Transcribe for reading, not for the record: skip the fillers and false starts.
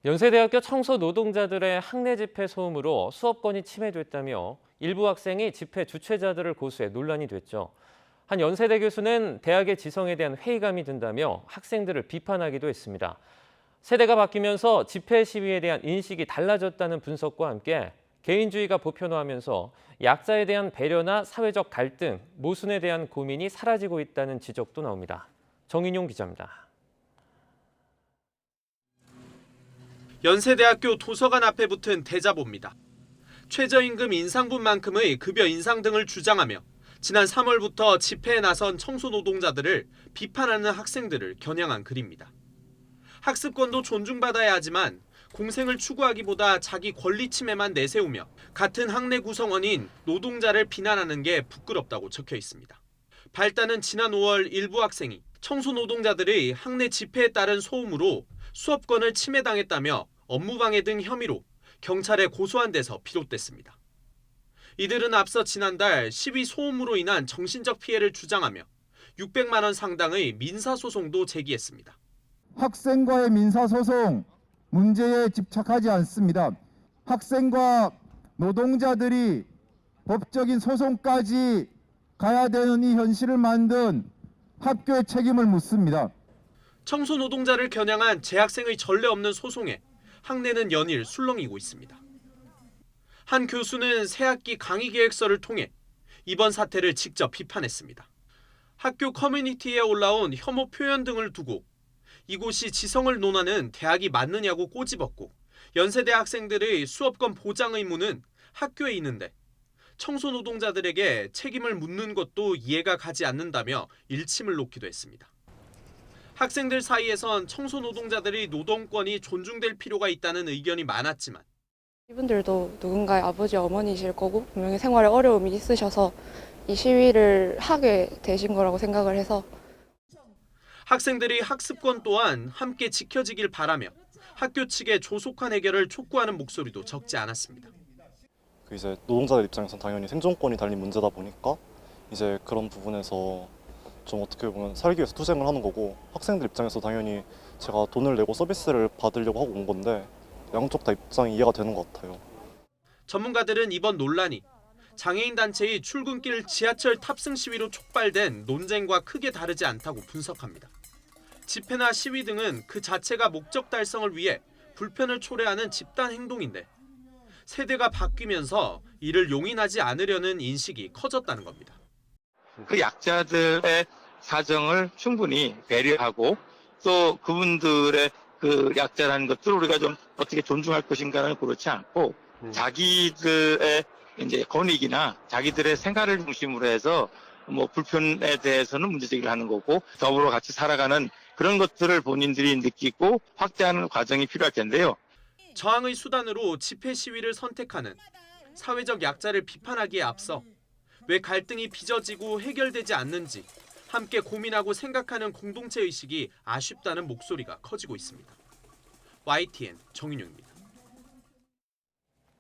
연세대학교 청소 노동자들의 학내 집회 소음으로 수업권이 침해됐다며 일부 학생이 집회 주최자들을 고소해 논란이 됐죠. 한 연세대 교수는 대학의 지성에 대한 회의감이 든다며 학생들을 비판하기도 했습니다. 세대가 바뀌면서 집회 시위에 대한 인식이 달라졌다는 분석과 함께 개인주의가 보편화하면서 약자에 대한 배려나 사회적 갈등, 모순에 대한 고민이 사라지고 있다는 지적도 나옵니다. 정인용 기자입니다. 연세대학교 도서관 앞에 붙은 대자보입니다. 최저임금 인상분만큼의 급여 인상 등을 주장하며 지난 3월부터 집회에 나선 청소노동자들을 비판하는 학생들을 겨냥한 글입니다. 학습권도 존중받아야 하지만 공생을 추구하기보다 자기 권리 침해만 내세우며 같은 학내 구성원인 노동자를 비난하는 게 부끄럽다고 적혀 있습니다. 발단은 지난 5월 일부 학생이 청소노동자들의 학내 집회에 따른 소음으로 수업권을 침해당했다며 업무방해 등 혐의로 경찰에 고소한 데서 비롯됐습니다. 이들은 앞서 지난달 시위 소음으로 인한 정신적 피해를 주장하며 600만 원 상당의 민사소송도 제기했습니다. 학생과의 민사소송 문제에 집착하지 않습니다. 학생과 노동자들이 법적인 소송까지 가야 되는 이 현실을 만든 학교의 책임을 묻습니다. 청소노동자를 겨냥한 재학생의 전례 없는 소송에 학내는 연일 술렁이고 있습니다. 한 교수는 새학기 강의 계획서를 통해 이번 사태를 직접 비판했습니다. 학교 커뮤니티에 올라온 혐오 표현 등을 두고 이곳이 지성을 논하는 대학이 맞느냐고 꼬집었고 연세대 학생들의 수업권 보장 의무는 학교에 있는데 청소노동자들에게 책임을 묻는 것도 이해가 가지 않는다며 일침을 놓기도 했습니다. 학생들 사이에선 청소노동자들의 노동권이 존중될 필요가 있다는 의견이 많았지만 이분들도 누군가의 아버지, 어머니실 거고 분명히 생활에 어려움이 있으셔서 이 시위를 하게 되신 거라고 생각을 해서 학생들의 학습권 또한 함께 지켜지길 바라며 학교 측의 조속한 해결을 촉구하는 목소리도 적지 않았습니다. 이제 노동자들 입장에서는 당연히 생존권이 달린 문제다 보니까 이제 그런 부분에서 좀 어떻게 보면 살기 위해서 투쟁을 하는 거고 학생들 입장에서 당연히 제가 돈을 내고 서비스를 받으려고 하고 온 건데 양쪽 다 입장이 이해가 되는 것 같아요. 전문가들은 이번 논란이 장애인 단체의 출근길 지하철 탑승 시위로 촉발된 논쟁과 크게 다르지 않다고 분석합니다. 집회나 시위 등은 그 자체가 목적 달성을 위해 불편을 초래하는 집단 행동인데 세대가 바뀌면서 이를 용인하지 않으려는 인식이 커졌다는 겁니다. 그 약자들의 사정을 충분히 배려하고 또 그분들의 그 약자라는 것들을 우리가 좀 어떻게 존중할 것인가는 그렇지 않고 자기들의 이제 권익이나 자기들의 생활을 중심으로 해서 뭐 불편에 대해서는 문제제기를 하는 거고 더불어 같이 살아가는 그런 것들을 본인들이 느끼고 확대하는 과정이 필요할 텐데요. 저항의 수단으로 집회 시위를 선택하는 사회적 약자를 비판하기에 앞서 왜 갈등이 빚어지고 해결되지 않는지 함께 고민하고 생각하는 공동체 의식이 아쉽다는 목소리가 커지고 있습니다. YTN 정인용입니다.